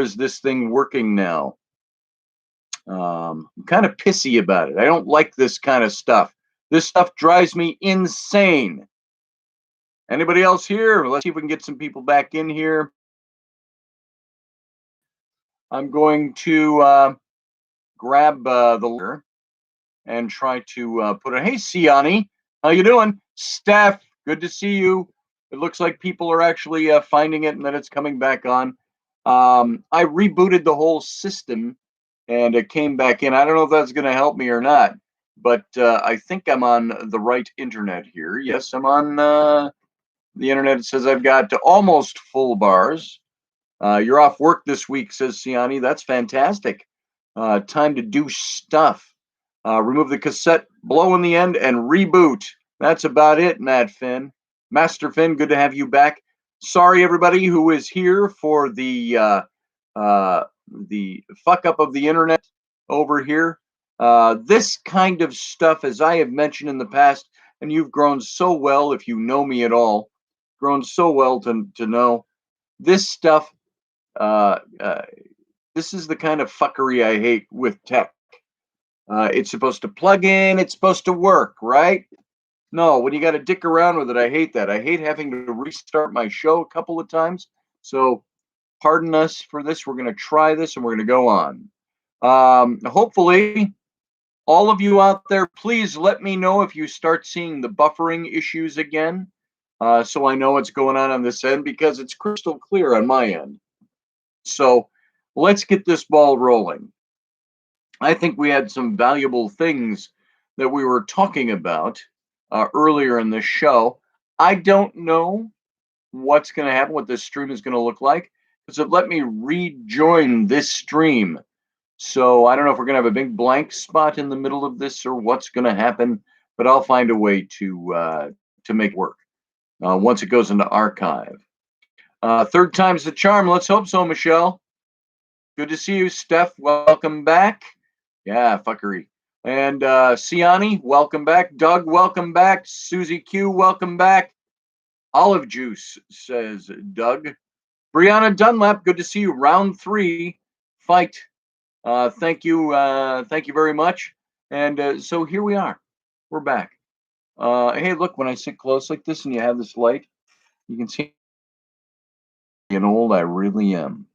is this thing working now? I'm kind of pissy about it. I don't like this kind of stuff. This stuff drives me insane. Anybody else here? Let's see if we can get some people back in here. I'm going to grab the letter and try to put it. Hey, Siani, how you doing? Steph, good to see you. It looks like people are actually finding it and that it's coming back on. I rebooted the whole system and it came back in. I don't know if that's going to help me or not, but I think I'm on the right internet here. Yes, I'm on the internet. It says I've got almost full bars. You're off work this week, says Siani. That's fantastic. Time to do stuff. Remove the cassette, blow in the end, and reboot. That's about it, Matt Finn. Master Finn, good to have you back. Sorry, everybody who is here for the fuck up of the internet over here. This kind of stuff, as I have mentioned in the past, and you've grown so well, if you know me at all, grown so well to know this stuff. This is the kind of fuckery I hate with tech. It's supposed to plug in, it's supposed to work, right? No, when you got to dick around with it, I hate that. I hate having to restart my show a couple of times. So pardon us for this. We're going to try this and we're going to go on. Hopefully, all of you out there, please let me know if you start seeing the buffering issues again, so I know what's going on this end, because it's crystal clear on my end. So let's get this ball rolling. I think we had some valuable things that we were talking about earlier in the show. I don't know what's going to happen, what this stream is going to look like, because it let me rejoin this stream. So I don't know if we're going to have a big blank spot in the middle of this or what's going to happen, but I'll find a way to make it work once it goes into archive. Third time's the charm. Let's hope so, Michelle. Good to see you, Steph. Welcome back. Yeah, fuckery. And Siani, welcome back. Doug, welcome back. Susie Q, welcome back. Olive Juice, says Doug. Brianna Dunlap, good to see you. Round 3, fight. Thank you very much. And so here we are. We're back. Hey, look, when I sit close like this and you have this light, you can see how old I really am.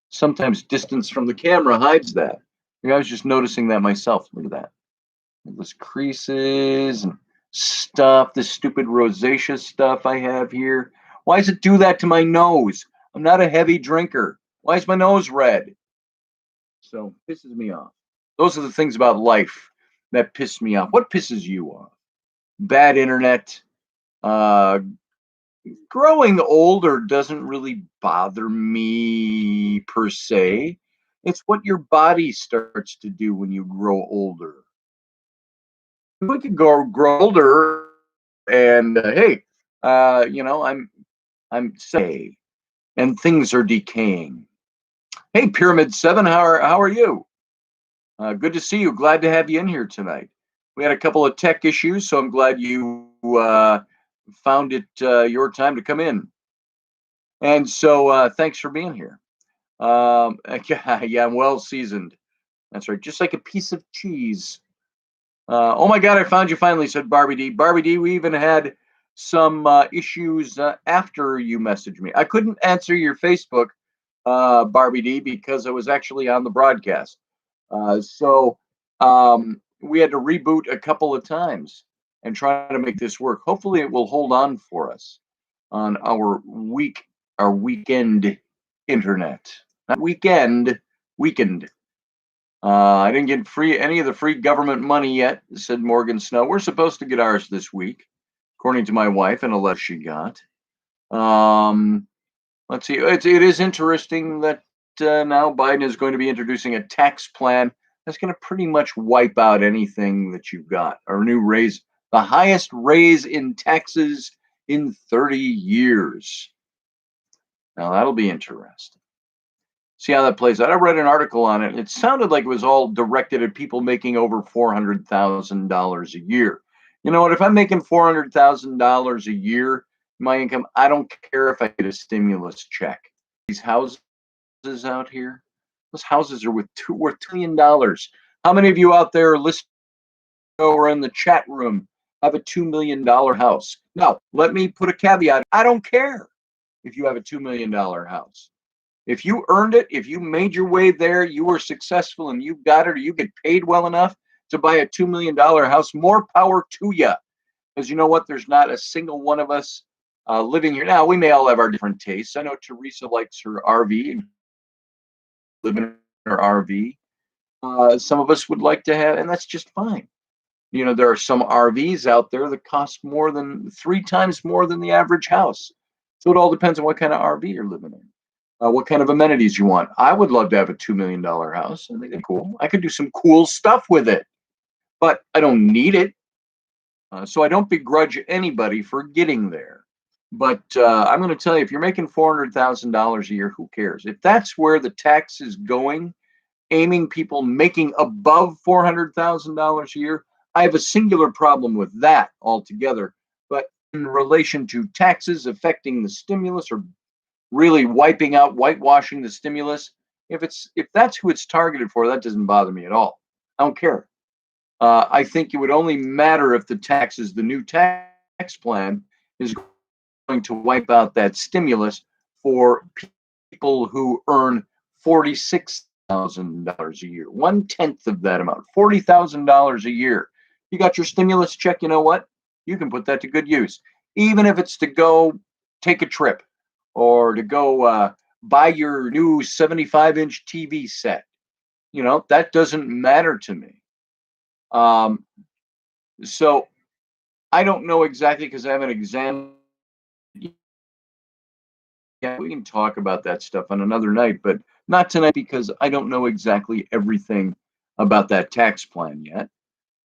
Sometimes distance from the camera hides that. I was just noticing that myself. Look at that. Those creases and stuff, this stupid rosacea stuff I have here. Why does it do that to my nose? I'm not a heavy drinker. Why is my nose red? So pisses me off. Those are the things about life that piss me off. What pisses you off? Bad internet. Growing older doesn't really bother me per se. It's what your body starts to do when you grow older. We could grow older, and hey, I'm say, and things are decaying. Hey, Pyramid 7, how are you? Good to see you. Glad to have you in here tonight. We had a couple of tech issues, so I'm glad you found it your time to come in. And so thanks for being here. Yeah, I'm well seasoned. That's right, just like a piece of cheese. Oh my God, I found you finally, said Barbie D. Barbie D, we even had some issues after you messaged me. I couldn't answer your Facebook, Barbie D, because I was actually on the broadcast. So we had to reboot a couple of times and try to make this work. Hopefully it will hold on for us on our weekend internet. Not weekend. I didn't get any of the free government money yet, said Morgan Snow. We're supposed to get ours this week, according to my wife and a letter she got. Let's see. It is interesting that now Biden is going to be introducing a tax plan that's going to pretty much wipe out anything that you've got. Our new raise, the highest raise in taxes in 30 years. Now that'll be interesting. See how that plays out. I read an article on it. It sounded like it was all directed at people making over $400,000 a year. You know what? If I'm making $400,000 a year, my income, I don't care if I get a stimulus check. These houses houses out here. Those houses are worth $2 million. How many of you out there listening or in the chat room have a $2 million house? Now, let me put a caveat. I don't care if you have a $2 million house. If you earned it, if you made your way there, you were successful and you got it, or you get paid well enough to buy a $2 million house, more power to you. Because you know what? There's not a single one of us living here. Now, we may all have our different tastes. I know Teresa likes her RV, live in her RV. Some of us would like to have, and that's just fine. You know, there are some RVs out there that cost more than 3 times more than the average house. So it all depends on what kind of RV you're living in, what kind of amenities you want. I would love to have a $2 million house. I think it's cool. I could do some cool stuff with it, but I don't need it. So I don't begrudge anybody for getting there. But I'm going to tell you, if you're making $400,000 a year, who cares? If that's where the tax is going, aiming people making above $400,000 a year, I have a singular problem with that altogether. But in relation to taxes affecting the stimulus or really wiping out, whitewashing the stimulus, if that's who it's targeted for, that doesn't bother me at all. I don't care. I think it would only matter if the new tax plan is going to wipe out that stimulus for people who earn $46,000 a year, 1/10 of that amount, $40,000 a year. You got your stimulus check, you know what? You can put that to good use, even if it's to go take a trip or to go buy your new 75-inch TV set. You know, that doesn't matter to me. So I don't know exactly because I haven't examined. Yeah, we can talk about that stuff on another night, but not tonight because I don't know exactly everything about that tax plan yet.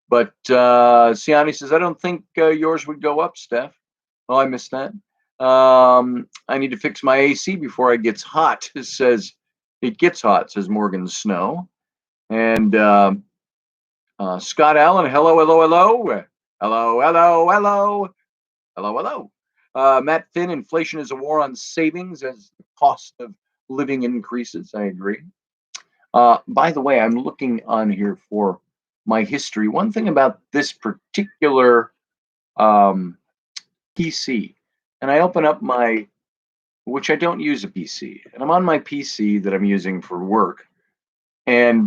But Siani says, I don't think yours would go up, Steph. Oh, I missed that. I need to fix my AC before it gets hot. It says Morgan Snow. And Scott Allen, hello, hello, hello. Hello, hello, hello. Hello, hello. Matt Finn, inflation is a war on savings as the cost of living increases. I agree. By the way, I'm looking on here for my history. One thing about this particular PC, and I open up which I don't use a PC, and I'm on my PC that I'm using for work. And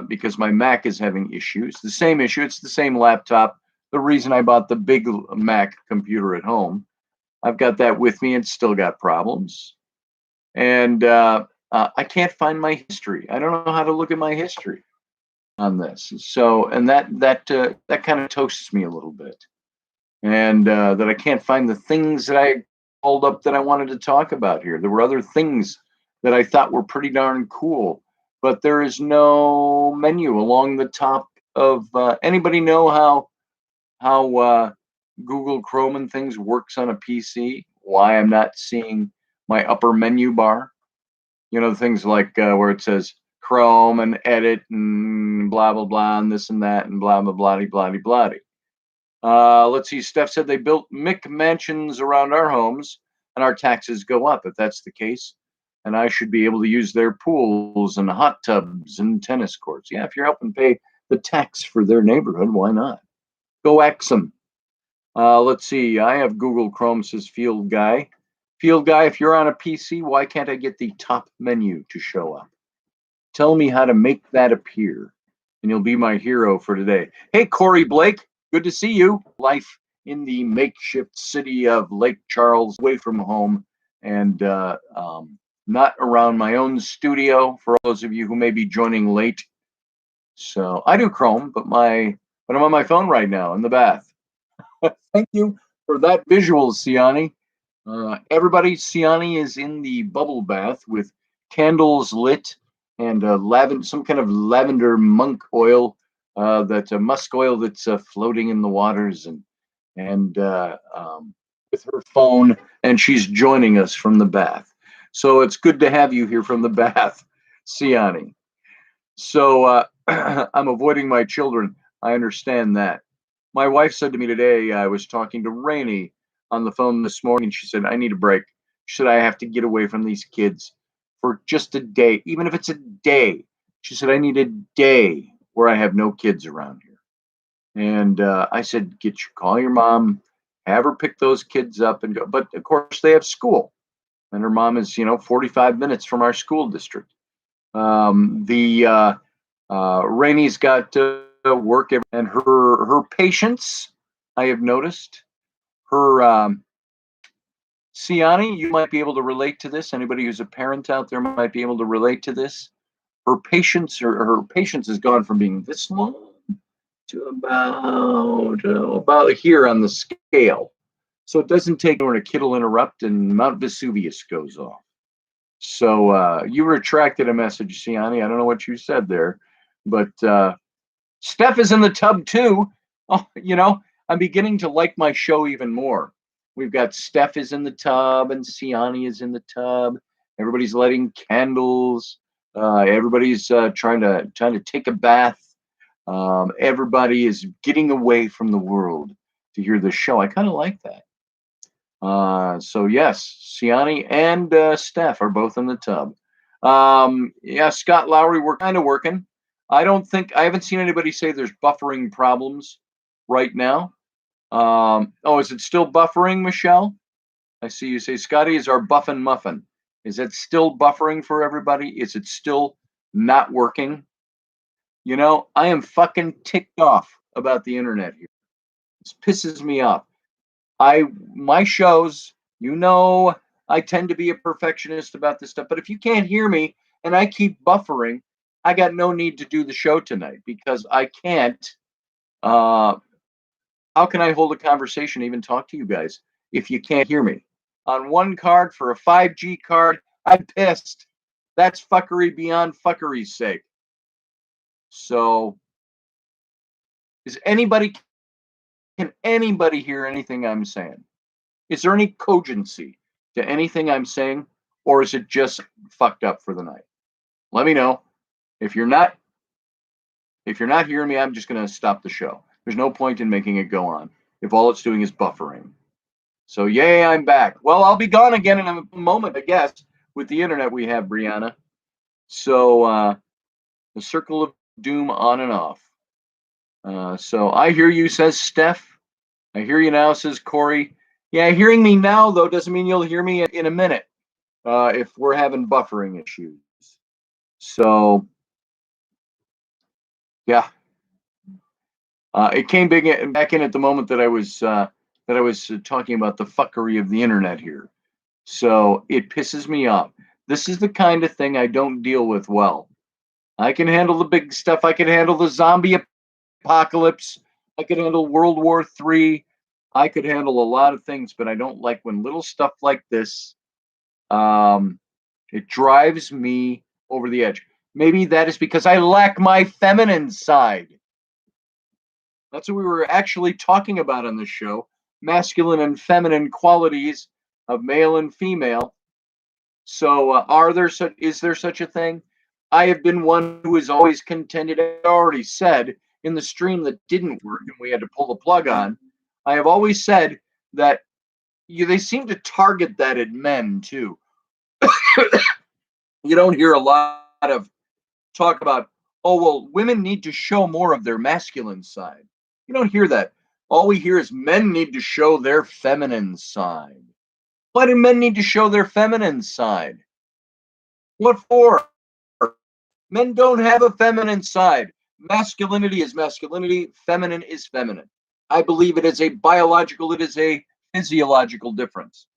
because my Mac is having issues, the same issue, it's the same laptop. The reason I bought the big Mac computer at home, I've got that with me and still got problems. And I can't find my history. I don't know how to look at my history on this. So, and that kind of toasts me a little bit. And that I can't find the things that I pulled up that I wanted to talk about here. There were other things that I thought were pretty darn cool, but there is no menu along the top of. Anybody know how Google Chrome and things works on a PC? Why I'm not seeing my upper menu bar? You know, things like where it says Chrome and edit and blah blah blah and this and that and blah blah blah blah blah blah. Let's see. Steph said they built McMansions around our homes and our taxes go up. If that's the case, and I should be able to use their pools and hot tubs and tennis courts. Yeah, if you're helping pay the tax for their neighborhood, why not? Go X them. Let's see. I have Google Chrome, says Field Guy. Field Guy, if you're on a PC, why can't I get the top menu to show up? Tell me how to make that appear, and you'll be my hero for today. Hey, Corey Blake, good to see you. Life in the makeshift city of Lake Charles, away from home, and not around my own studio, for those of you who may be joining late. So I do Chrome, but I'm on my phone right now in the bath. Thank you for that visual, Siani. Everybody, Siani is in the bubble bath with candles lit and some kind of lavender monk oil, musk oil that's floating in the waters, and with her phone, and she's joining us from the bath. So it's good to have you here from the bath, Siani. So I'm avoiding my children. I understand that. My wife said to me today, I was talking to Rainey on the phone this morning, and she said, I need a break. She said, I have to get away from these kids for just a day, even if it's a day. She said, I need a day where I have no kids around here. And I said, call your mom, have her pick those kids up and go. But of course, they have school. And her mom is, 45 minutes from our school district. The Rainey's got to work, and her patience, I have noticed. Her Siani, you might be able to relate to this. Anybody who's a parent out there might be able to relate to this. Her patience has gone from being this long to about here on the scale. So it doesn't take when a kid will interrupt and Mount Vesuvius goes off. So you retracted a message, Siani. I don't know what you said there, but Steph is in the tub too. Oh, I'm beginning to like my show even more. We've got Steph is in the tub and Siani is in the tub. Everybody's lighting candles. Everybody's trying to take a bath. Everybody is getting away from the world to hear the show. I kind of like that. So yes, Siani and Steph are both in the tub. Yeah, Scott Lowry, we're kind of working. I haven't seen anybody say there's buffering problems right now. Oh, is it still buffering, Michelle? I see you say, Scotty, is our buffin muffin. Is it still buffering for everybody? Is it still not working? I am fucking ticked off about the internet here. This pisses me off. My shows, I tend to be a perfectionist about this stuff, but if you can't hear me and I keep buffering, I got no need to do the show tonight because I can't. How can I hold a conversation, even talk to you guys, if you can't hear me? On one card for a 5G card, I'm pissed. That's fuckery beyond fuckery's sake. So, can anybody hear anything I'm saying? Is there any cogency to anything I'm saying, or is it just fucked up for the night? Let me know. If you're not hearing me, I'm just going to stop the show. There's no point in making it go on if all it's doing is buffering. So, yay, I'm back. Well, I'll be gone again in a moment, I guess, with the internet we have, Brianna. So, the circle of doom on and off. So, I hear you, says Steph. I hear you now, says Corey. Yeah, hearing me now, though, doesn't mean you'll hear me in a minute if we're having buffering issues. So, yeah. It came back in at the moment that I was talking about the fuckery of the internet here. So it pisses me off. This is the kind of thing I don't deal with well. I can handle the big stuff. I can handle the zombie apocalypse. I could handle World War III. I could handle a lot of things, but I don't like when little stuff like this. It drives me over the edge. Maybe that is because I lack my feminine side. That's what we were actually talking about on the show. Masculine and feminine qualities of male and female. So is there such a thing? I have been one who has always contended, I already said in the stream that didn't work and we had to pull the plug on. I have always said that they seem to target that at men too. You don't hear a lot of talk about, oh, well, women need to show more of their masculine side. You don't hear that. All we hear is men need to show their feminine side. Why do men need to show their feminine side? What for? Men don't have a feminine side. Masculinity is masculinity. Feminine is feminine. I believe it is a physiological difference.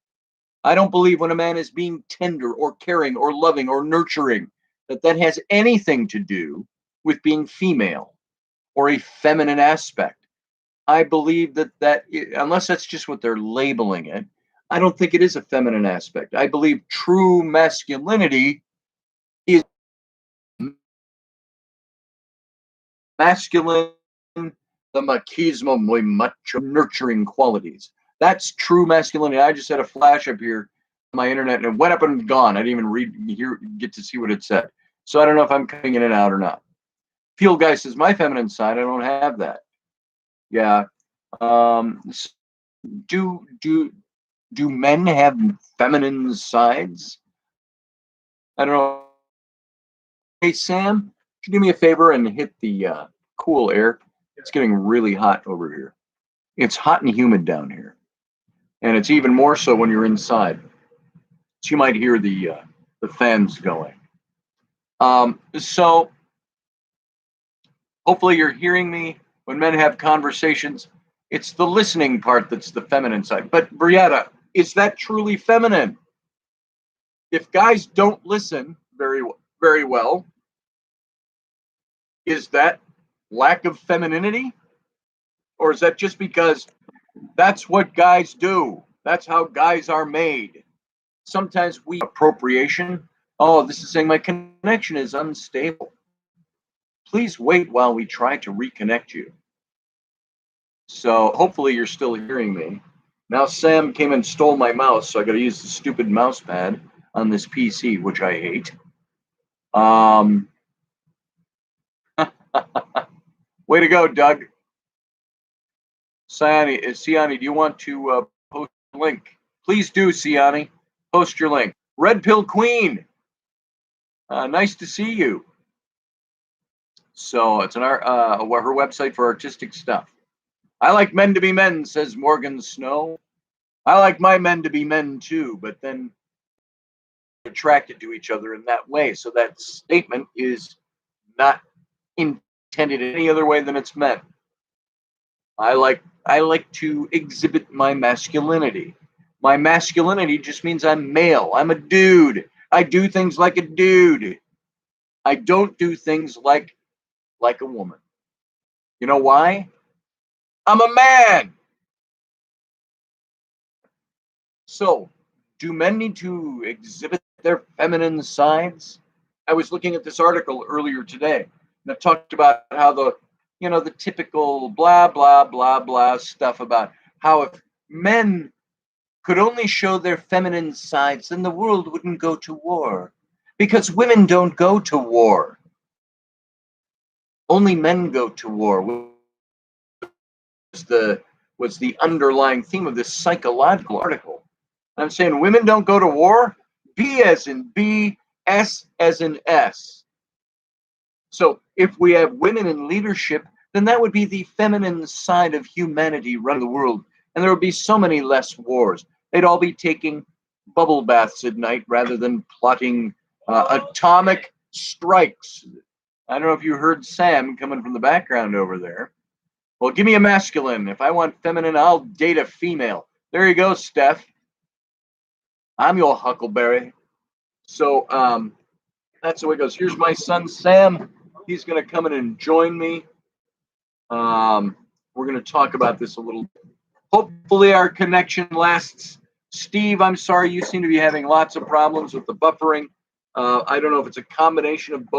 I don't believe when a man is being tender or caring or loving or nurturing that has anything to do with being female or a feminine aspect. I believe that unless that's just what they're labeling it, I don't think it is a feminine aspect. I believe true masculinity is masculine, the machismo, muy macho, nurturing qualities. That's true masculinity. I just had a flash up here on my internet and it went up and gone. I didn't even get to see what it said. So I don't know if I'm cutting in and out or not. Field Guy says, my feminine side, I don't have that. Yeah. Do men have feminine sides? I don't know. Hey, Sam, could you do me a favor and hit the cool air? It's getting really hot over here. It's hot and humid down here, and it's even more so when you're inside. So you might hear the fans going. So hopefully you're hearing me when men have conversations. It's the listening part that's the feminine side. But Brietta, is that truly feminine? If guys don't listen very well, is that lack of femininity? Or is that just because that's what guys do? That's how guys are made. Sometimes we appropriation. Oh, this is saying my connection is unstable. Please wait while we try to reconnect you. So hopefully you're still hearing me. Now Sam came and stole my mouse, so I got to use the stupid mouse pad on this PC, which I hate. Way to go, Doug. Siani, do you want to post a link? Please do, Siani. Post your link. Red Pill Queen. Nice to see you. So it's on her website for artistic stuff. I like men to be men, says Morgan Snow. I like my men to be men too, but then attracted to each other in that way. So that statement is not intended any other way than it's meant. I like to exhibit my masculinity. My masculinity just means I'm male. I'm a dude. I do things like a dude. I don't do things like a woman. You know why? I'm a man. So, do men need to exhibit their feminine sides? I was looking at this article earlier today, and it talked about how the typical blah blah blah blah stuff about how if men could only show their feminine sides, then the world wouldn't go to war, because women don't go to war. Only men go to war. Was the underlying theme of this psychological article. I'm saying women don't go to war. B as in B, S as in S. So if we have women in leadership, then that would be the feminine side of humanity running the world. And there would be so many less wars. They'd all be taking bubble baths at night rather than plotting atomic strikes. I don't know if you heard Sam coming from the background over there. Well, give me a masculine. If I want feminine, I'll date a female. There you go, Steph. I'm your huckleberry. So that's the way it goes. Here's my son, Sam. He's going to come in and join me. We're going to talk about this a little bit. Hopefully our connection lasts. Steve, I'm sorry. You seem to be having lots of problems with the buffering. I don't know if it's a combination of both.